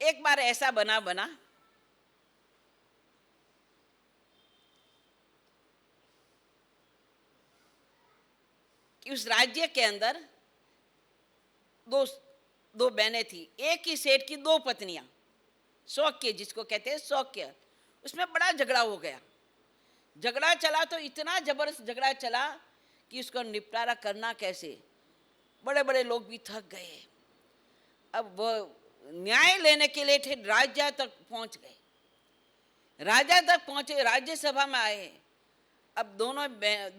एक बार ऐसा बना कि उस राज्य के अंदर दो दो बहनें थी। एक ही सेठ की दो पत्नियां, सौक्य जिसको कहते हैं सौक्य। उसमें बड़ा झगड़ा हो गया। झगड़ा चला तो इतना जबरदस्त झगड़ा चला कि उसको निपटारा करना कैसे। बड़े बड़े लोग भी थक गए। अब वो न्याय लेने के लिए थे, राजा तक पहुंच गए। राजा तक पहुंचे, राज्यसभा में आए। अब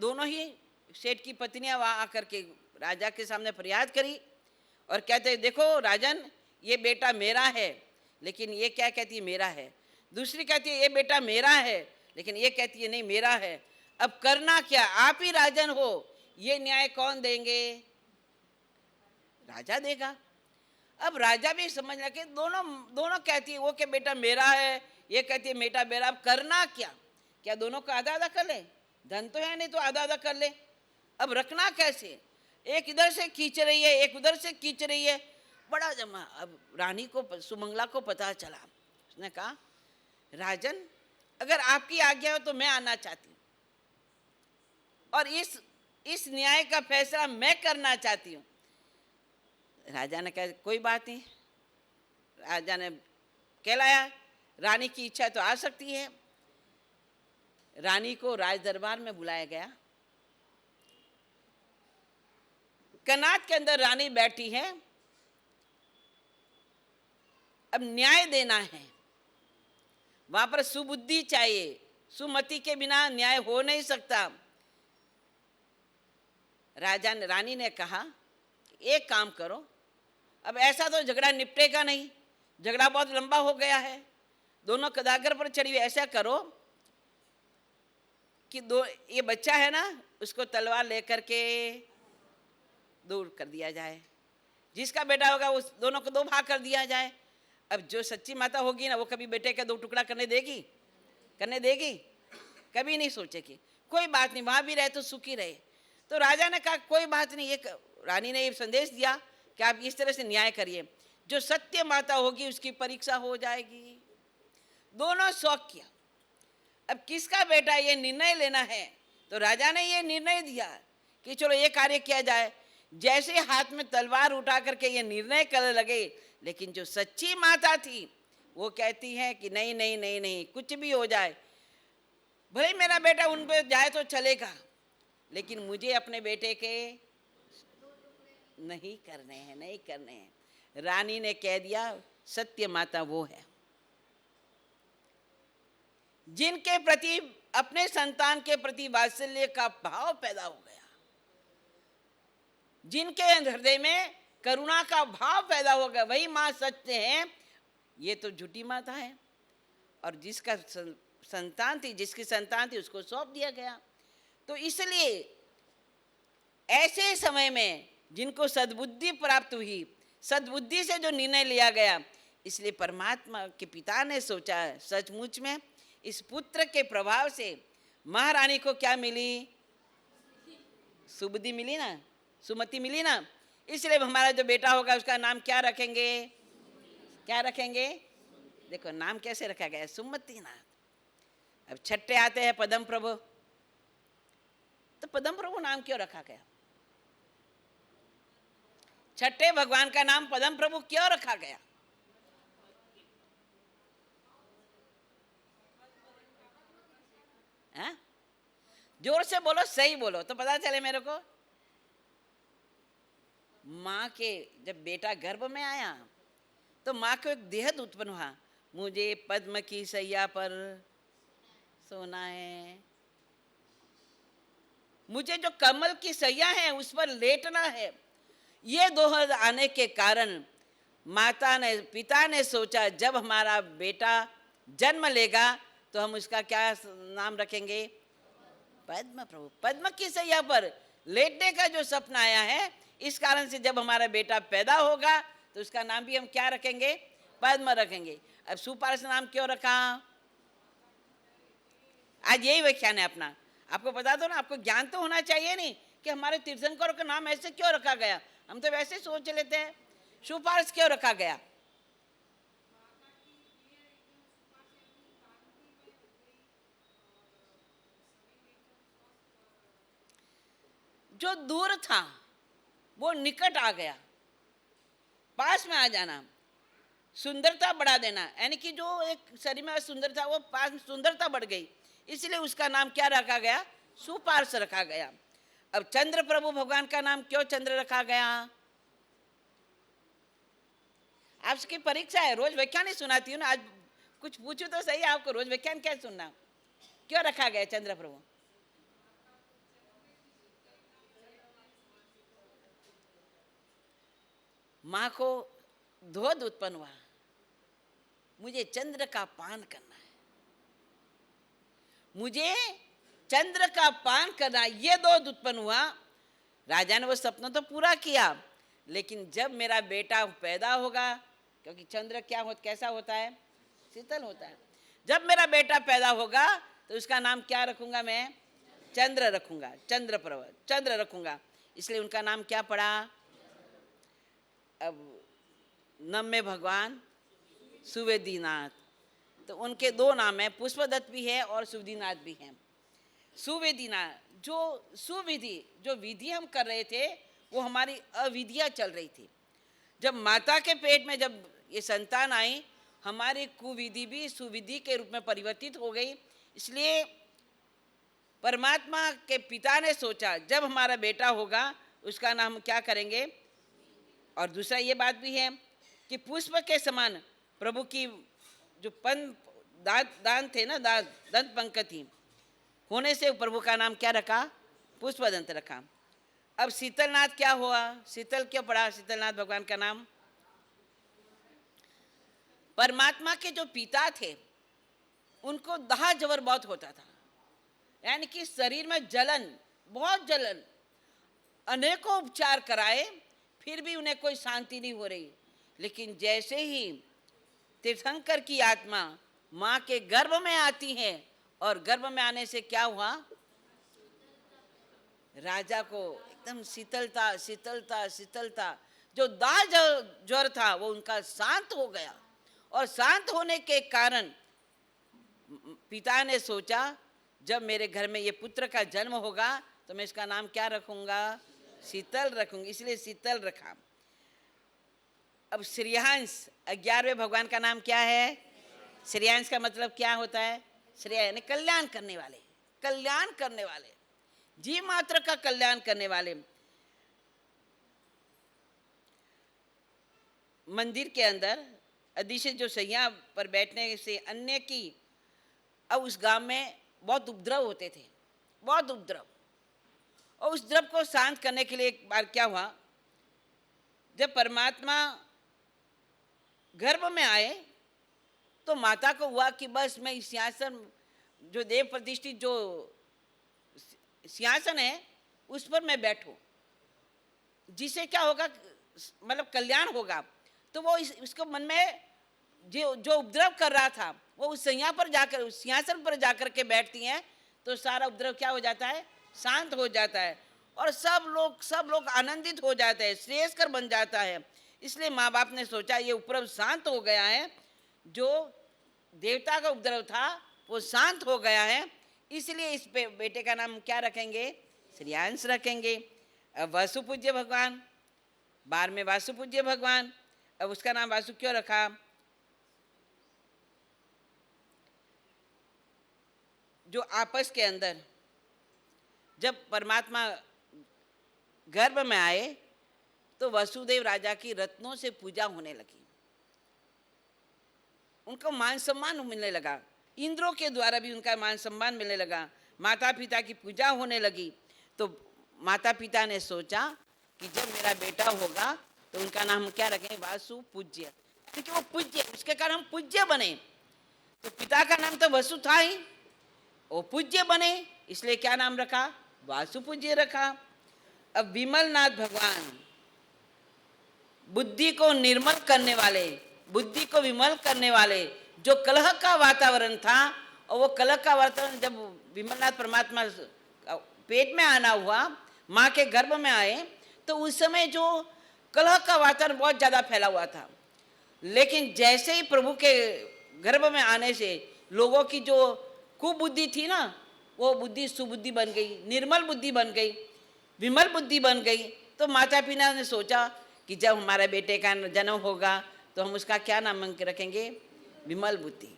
दोनों ही सेठ की पत्नियां वहां आकर के राजा के सामने फरियाद करी और कहते देखो राजन, ये बेटा मेरा है, लेकिन ये क्या कहती है मेरा है। दूसरी कहती है ये बेटा मेरा है, लेकिन ये कहती है नहीं मेरा है। अब करना क्या, आप ही राजन हो, ये न्याय कौन देंगे? राजा देगा। अब राजा भी समझ लगे कि दोनों दोनों कहती है वो के बेटा मेरा है, ये कहती है बेटा मेरा। अब करना क्या? क्या दोनों को आधा आधा कर ले? धन तो है नहीं तो आधा आधा कर ले। अब रखना कैसे? एक इधर से खींच रही है, एक उधर से खींच रही है, बड़ा जमा। अब रानी को, सुमंगला को पता चला। उसने कहा राजन, अगर आपकी आज्ञा हो तो मैं आना चाहती हूँ और इस न्याय का फैसला मैं करना चाहती हूँ। राजा ने कहा कोई बात नहीं। राजा ने कहलाया, रानी की इच्छा तो आ सकती है। रानी को राज दरबार में बुलाया गया। कनात के अंदर रानी बैठी है। अब न्याय देना है, वहां पर सुबुद्धि चाहिए। सुमति के बिना न्याय हो नहीं सकता। रानी ने कहा एक काम करो, अब ऐसा तो झगड़ा निपटेगा नहीं, झगड़ा बहुत लंबा हो गया है, दोनों कदागर पर चढ़ी हुई। ऐसा करो कि ये बच्चा है ना, उसको तलवार लेकर के दूर कर दिया जाए। जिसका बेटा होगा उस दोनों को दो भाग कर दिया जाए। अब जो सच्ची माता होगी ना, वो कभी बेटे का दो टुकड़ा करने देगी? कभी नहीं सोचेगी। कोई बात नहीं, वहां भी रहे तो सुखी रहे। तो राजा ने कहा कोई बात नहीं। एक रानी ने ये संदेश दिया कि आप इस तरह से न्याय करिए, जो सत्य माता होगी उसकी परीक्षा हो जाएगी। दोनों शौक किया। अब किसका बेटा ये निर्णय लेना है, तो राजा ने ये निर्णय दिया कि चलो ये कार्य किया जाए। जैसे हाथ में तलवार उठा करके ये निर्णय करने लगे, लेकिन जो सच्ची माता थी वो कहती है कि नहीं नहीं नहीं नहीं, कुछ भी हो जाए, भले मेरा बेटा उन पे जाए तो चलेगा, लेकिन मुझे अपने बेटे के नहीं करने हैं। रानी ने कह दिया सत्य माता वो है जिनके प्रति, अपने संतान के प्रति वात्सल्य का भाव पैदा हो गया, जिनके हृदय में करुणा का भाव पैदा हो गया, वही माँ सत्य है। ये तो झूठी माता है। और जिसकी संतान थी उसको सौंप दिया गया। तो इसलिए ऐसे समय में जिनको सद्बुद्धि प्राप्त हुई, सद्बुद्धि से जो निर्णय लिया गया, इसलिए परमात्मा के पिता ने सोचा सचमुच में इस पुत्र के प्रभाव से महारानी को क्या मिली? सुबुद्धि मिली ना, सुमति मिली ना। इसलिए हमारा जो बेटा होगा उसका नाम क्या रखेंगे? देखो नाम कैसे रखा गया, सुमतिनाथ। अब छठे आते हैं पदम प्रभु। तो पदम प्रभु नाम क्यों रखा गया? छठे भगवान का नाम पदम प्रभु क्यों रखा गया? हा? जोर से बोलो, सही बोलो तो पता चले मेरे को। माँ के जब बेटा गर्भ में आया तो माँ को एक देहत उत्पन्न हुआ, मुझे पद्म की सैया पर सोना है, मुझे जो कमल की सैया है उस पर लेटना है। ये दोहा आने के कारण पिता ने सोचा जब हमारा बेटा जन्म लेगा तो हम उसका क्या नाम रखेंगे? पद्म प्रभु। पद्म की सैया पर लेटने का जो सपना आया है, इस कारण से जब हमारा बेटा पैदा होगा तो उसका नाम भी हम क्या रखेंगे? पद्म रखेंगे। अब सुपार्श नाम क्यों रखा? आज यही व्याख्यान है अपना। आपको बता दो ना, आपको ज्ञान तो होना चाहिए नहीं कि हमारे तीर्थंकरों का नाम ऐसे क्यों रखा गया। हम तो वैसे सोच लेते हैं। सुपार्श क्यों रखा गया? जो दूर था वो निकट आ गया, पास में आ जाना, सुंदरता बढ़ा देना, यानी कि जो एक शरीर में सुंदर था वो पास में सुंदरता बढ़ गई, इसलिए उसका नाम क्या रखा गया? सुपार्श रखा गया। अब चंद्र प्रभु भगवान का नाम क्यों चंद्र रखा गया? आपकी परीक्षा है, रोज व्याख्यान ही सुनाती हूँ ना, आज कुछ पूछू तो सही, आपको रोज व्याख्यान क्या सुनना? क्यों रखा गया चंद्र प्रभु? माँ को धोध उत्पन्न हुआ, मुझे चंद्र का पान करना है, मुझे चंद्र का पान करना, ये धोध उत्पन्न हुआ। राजा ने वो सपना तो पूरा किया, लेकिन जब मेरा बेटा पैदा होगा, क्योंकि चंद्र क्या हो, कैसा होता है? शीतल होता है। जब मेरा बेटा पैदा होगा तो उसका नाम क्या रखूंगा? मैं चंद्र रखूंगा, चंद्र प्रभु, चंद्र रखूंगा, इसलिए उनका नाम क्या पड़ा? अब नम्य भगवान सुवेदीनाथ, तो उनके दो नाम है, पुष्पदत्त भी है और सुवेदीनाथ भी है। सुवेदीनाथ, जो सुविधि, जो विधि हम कर रहे थे वो हमारी अविधियाँ चल रही थी। जब माता के पेट में जब ये संतान आई, हमारी कुविधि भी सुविधि के रूप में परिवर्तित हो गई। इसलिए परमात्मा के पिता ने सोचा जब हमारा बेटा होगा उसका नाम क्या करेंगे? और दूसरा ये बात भी है कि पुष्प के समान प्रभु की जो दान थे ना, दंत पंक्ति होने से प्रभु का नाम क्या रखा? पुष्पदंत रखा। अब शीतलनाथ क्या हुआ? शीतल क्यों पड़ा शीतलनाथ भगवान का नाम? परमात्मा के जो पिता थे उनको दाह जबर बहुत होता था, यानी कि शरीर में जलन, बहुत जलन, अनेकों उपचार कराए फिर भी उन्हें कोई शांति नहीं हो रही। लेकिन जैसे ही तीर्थंकर की आत्मा माँ के गर्भ में आती है, और गर्भ में आने से क्या हुआ? राजा को एकदम शीतलता शीतलता शीतलता, जो दाह ज्वर था वो उनका शांत हो गया। और शांत होने के कारण पिता ने सोचा जब मेरे घर में ये पुत्र का जन्म होगा तो मैं इसका नाम क्या रखूंगा? शीतल रखूंगी, इसलिए शीतल रखा। अब श्रेयांश, 11वें भगवान का नाम क्या है? श्रेयांश का मतलब क्या होता है? श्रेय यानी कल्याण करने वाले, कल्याण करने वाले, जीव मात्र का कल्याण करने वाले। मंदिर के अंदर अधिशेष जो सैया पर बैठने से अन्य की, अब उस गांव में बहुत उपद्रव होते थे, बहुत उपद्रव, और उस द्रव को शांत करने के लिए एक बार क्या हुआ, जब परमात्मा गर्भ में आए तो माता को हुआ कि बस मैं इस सिंहासन, जो देव प्रतिष्ठित जो सिंहासन है उस पर मैं बैठूं, जिससे क्या होगा, मतलब कल्याण होगा। तो वो इसको मन में जो उपद्रव कर रहा था वो उस सैया पर जाकर, उस सिंहासन पर जाकर के बैठती हैं तो सारा उपद्रव क्या हो जाता है? शांत हो जाता है, और सब लोग आनंदित हो जाते हैं, श्रेयस्कर बन जाता है। इसलिए माँ बाप ने सोचा ये उपद्रव शांत हो गया है, जो देवता का उपद्रव था वो शांत हो गया है, इसलिए इस बेटे का नाम क्या रखेंगे? श्रेयांश रखेंगे। अब वासुपूज्य भगवान, 12वें वासुपूज्य भगवान, अब उसका नाम वासु क्यों रखा? जो आपस के अंदर जब परमात्मा गर्भ में आए तो वसुदेव राजा की रत्नों से पूजा होने लगी, उनको मान सम्मान मिलने लगा, इंद्रों के द्वारा भी उनका मान सम्मान मिलने लगा, माता पिता की पूजा होने लगी। तो माता पिता ने सोचा कि जब मेरा बेटा होगा तो उनका नाम क्या रखें? वासु पूज्य, क्योंकि वो पूज्य, उसके कारण हम पूज्य बने। तो पिता का नाम तो वसु था ही, वो पूज्य बने, इसलिए क्या नाम रखा? वासु पूज्य रखा। अब विमलनाथ भगवान, बुद्धि को निर्मल करने वाले, बुद्धि को विमल करने वाले, जो कलह का वातावरण था, और वो कलह का वातावरण जब विमलनाथ परमात्मा पेट में आना हुआ, माँ के गर्भ में आए, तो उस समय जो कलह का वातावरण बहुत ज़्यादा फैला हुआ था। लेकिन जैसे ही प्रभु के गर्भ में आने से लोगों की जो कुबुद्धि थी ना, वो बुद्धि सुबुद्धि बन गई, निर्मल बुद्धि बन गई, विमल बुद्धि बन गई। तो माता पिता ने सोचा कि जब हमारे बेटे का जन्म होगा तो हम उसका क्या नाम रखेंगे? विमल बुद्धि,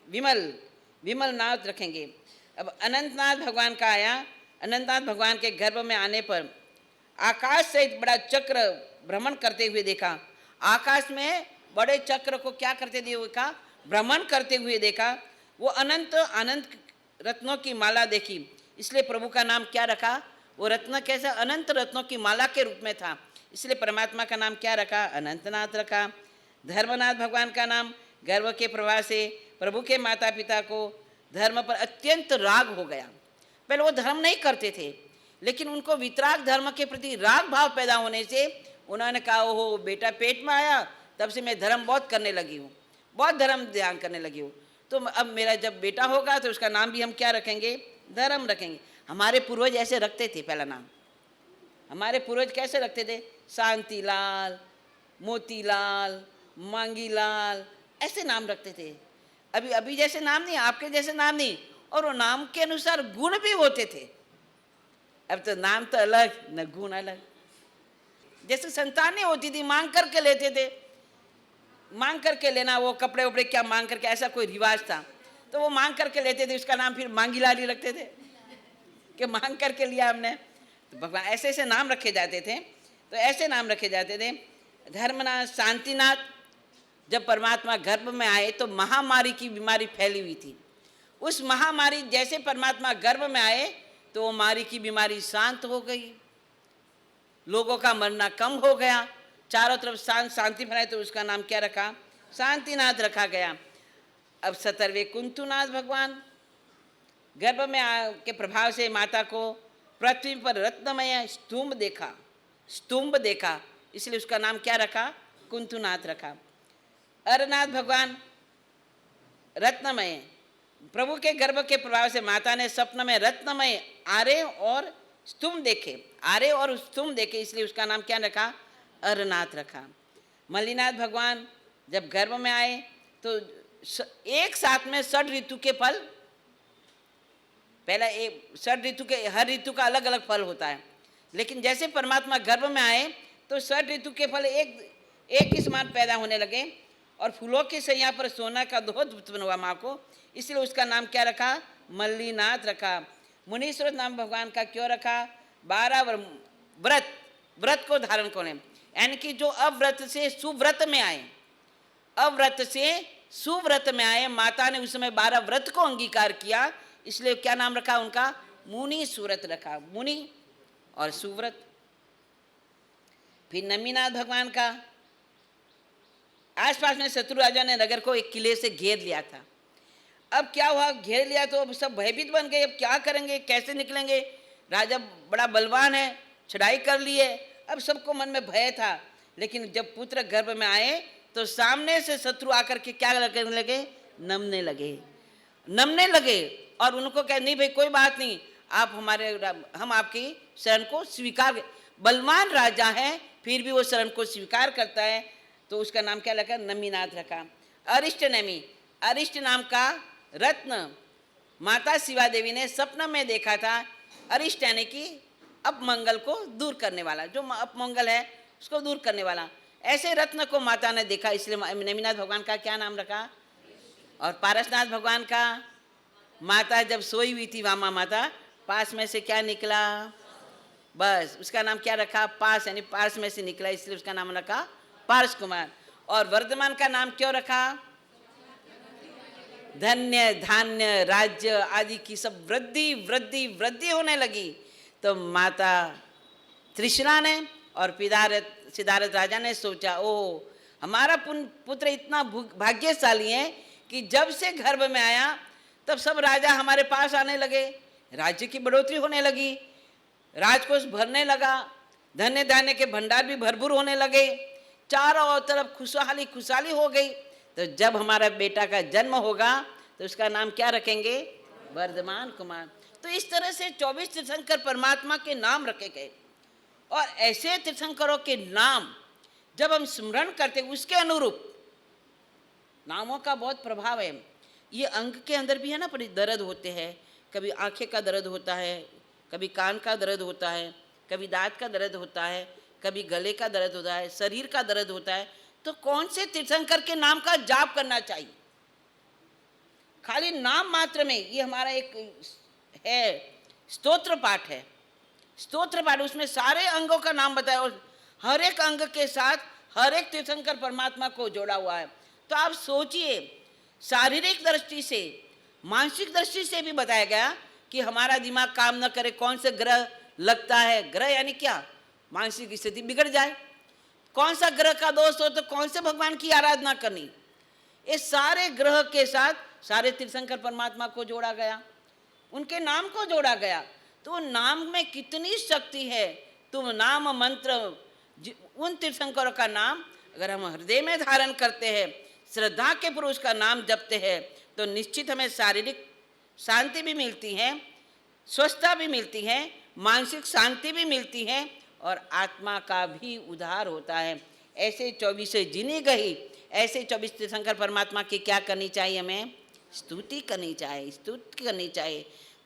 विमल नाथ रखेंगे। अब अनंतनाथ भगवान का आया। अनंतनाथ भगवान के गर्भ में आने पर आकाश से एक बड़ा चक्र भ्रमण करते हुए देखा। आकाश में बड़े चक्र को क्या करते देखा? भ्रमण करते हुए देखा। वो अनंत अनंत रत्नों की माला देखी, इसलिए प्रभु का नाम क्या रखा? वो रत्न कैसे? अनंत रत्नों की माला के रूप में था, इसलिए परमात्मा का नाम क्या रखा? अनंतनाथ रखा। धर्मनाथ भगवान का नाम गर्व के प्रभाव से प्रभु के माता पिता को धर्म पर अत्यंत राग हो गया। पहले वो धर्म नहीं करते थे, लेकिन उनको वितराग धर्म के प्रति राग भाव पैदा होने से उन्होंने कहा, ओहो बेटा पेट में आया तब से मैं धर्म बहुत करने लगी हूँ, बहुत धर्म ध्यान करने लगी हूँ, तो अब मेरा जब बेटा होगा तो उसका नाम भी हम क्या रखेंगे? धर्म रखेंगे। हमारे पूर्वज ऐसे रखते थे पहला नाम। हमारे पूर्वज कैसे रखते थे? शांतिलाल, मोतीलाल, मांगीलाल, ऐसे नाम रखते थे। अभी जैसे नाम नहीं, आपके जैसे नाम नहीं, और वो नाम के अनुसार गुण भी होते थे। अब तो नाम तो अलग न गुण अलग। जैसे संतानें होती थी मांग करके लेते थे, मांग करके लेना, वो कपड़े उपड़े क्या मांग करके, ऐसा कोई रिवाज था, तो वो मांग करके लेते थे, उसका नाम फिर मांगीलाल ही रखते थे कि मांग करके लिया हमने। तो भगवान ऐसे ऐसे नाम रखे जाते थे। तो ऐसे नाम रखे जाते थे। धर्मनाथ, शांतिनाथ। जब परमात्मा गर्भ में आए तो महामारी की बीमारी फैली हुई थी। उस महामारी जैसे परमात्मा गर्भ में आए तो वो मारी की बीमारी शांत हो गई, लोगों का मरना कम हो गया, चारों तरफ शांति फैलाई, तो उसका नाम क्या रखा? शांतिनाथ रखा गया। अब 17वें कुंतुनाथ भगवान गर्भ में के प्रभाव से माता को पृथ्वी पर रत्नमय स्तूप देखा, इसलिए उसका नाम क्या रखा? कुंतुनाथ रखा। अरनाथ भगवान रत्नमय, प्रभु के गर्भ के प्रभाव से माता ने स्वप्न में रत्नमय आरे और स्तूप देखे, इसलिए उसका नाम क्या रखा? अरनाथ रखा। मल्लीनाथ भगवान जब गर्भ में आए तो एक साथ में 6 ऋतु के फल, पहला एक 6 ऋतु के, हर ऋतु का अलग अलग फल होता है, लेकिन जैसे परमात्मा गर्भ में आए तो 6 ऋतु के फल एक ही समान पैदा होने लगे, और फूलों की सैया पर सोना का दोहत उत्पन्न हुआ माँ को, इसलिए उसका नाम क्या रखा? मल्लीनाथ रखा। मुनीश्वर नाम भगवान का क्यों रखा? 12 व्रत को धारण करने, यानी कि जो अव्रत से सुव्रत में आए, माता ने उस समय 12 व्रत को अंगीकार किया, इसलिए क्या नाम रखा उनका? मुनि सूरत रखा, मुनि और सुव्रत। फिर नमीनाथ भगवान का, आसपास में शत्रु राजा ने नगर को एक किले से घेर लिया था। अब क्या हुआ? घेर लिया तो अब सब भयभीत बन गए, अब क्या करेंगे, कैसे निकलेंगे? राजा बड़ा बलवान है, चढ़ाई कर लिए, अब सबको मन में भय था। लेकिन जब पुत्र गर्भ में आए तो सामने से शत्रु आकर के क्या करने लगे? नमने लगे, और उनको कहे नहीं भाई कोई बात नहीं, हम आपकी शरण को स्वीकार, बलवान राजा है फिर भी वो शरण को स्वीकार करता है, तो उसका नाम क्या रखा? नमीनाथ रखा। अरिष्ट नाम का रत्न माता शिवा देवी ने सपना में देखा था। अरिष्ट यानी कि अपमंगल को दूर करने वाला, जो अपमंगल है उसको दूर करने वाला, ऐसे रत्न को माता ने देखा, इसलिए नमीनाथ भगवान का क्या नाम रखा? और पारसनाथ भगवान का, माता जब सोई हुई थी वामा माता, पास में से क्या निकला? बस उसका नाम क्या रखा? पास, यानी पास में से निकला, इसलिए उसका नाम रखा पारस कुमार। और वर्धमान का नाम क्यों रखा? धन्य, धान्य, राज्य आदि की सब वृद्धि होने लगी, तो माता त्रिशला ने और सिद्धार्थ राजा ने सोचा, ओह हमारा पुत्र इतना भाग्यशाली है कि जब से गर्भ में आया तब सब राजा हमारे पास आने लगे, राज्य की बढ़ोतरी होने लगी, राजकोष भरने लगा, धन्य धान्य के भंडार भी भरपूर होने लगे, चारों तरफ खुशहाली हो गई। तो जब हमारा बेटा का जन्म होगा तो उसका नाम क्या रखेंगे? वर्धमान कुमार। तो इस तरह से 24 तीर्थंकर परमात्मा के नाम रखे गए, और ऐसे तीर्थंकरों के नाम जब हम स्मरण करते उसके अनुरूप नामों का बहुत प्रभाव है। ये अंग के अंदर भी है ना, बड़ी दर्द होते हैं, कभी आंखें का दर्द होता है, कभी कान का दर्द होता है, कभी दांत का दर्द होता है, कभी गले का दर्द होता है, शरीर का दर्द होता है, तो कौन से तीर्थंकर के नाम का जाप करना चाहिए? खाली नाम मात्र में, ये हमारा एक है स्तोत्र पाठ है, स्तोत्र पाठ, उसमें सारे अंगों का नाम बताया और हर एक अंग के साथ हर एक तीर्थंकर परमात्मा को जोड़ा हुआ है। तो आप सोचिए, शारीरिक दृष्टि से, मानसिक दृष्टि से भी बताया गया कि हमारा दिमाग काम न करे, कौन से ग्रह लगता है, ग्रह यानी क्या, मानसिक स्थिति बिगड़ जाए, कौन सा ग्रह का दोष हो तो कौन से भगवान की आराधना करनी, ये सारे ग्रह के साथ सारे तीर्थंकर परमात्मा को जोड़ा गया, उनके नाम को जोड़ा गया। तो नाम में कितनी शक्ति है। तुम नाम मंत्र, उन तीर्थंकरों का नाम अगर हम हृदय में धारण करते हैं, श्रद्धा के पुरुष का नाम जपते हैं, तो निश्चित हमें शारीरिक शांति भी मिलती है, स्वस्थता भी मिलती है, मानसिक शांति भी मिलती है और आत्मा का भी उद्धार होता है। ऐसे 24 जिनी गई, ऐसे 24 तीर्थंकर परमात्मा की क्या करनी चाहिए, हमें स्तुति करनी चाहिए, स्तुति करनी चाहिए।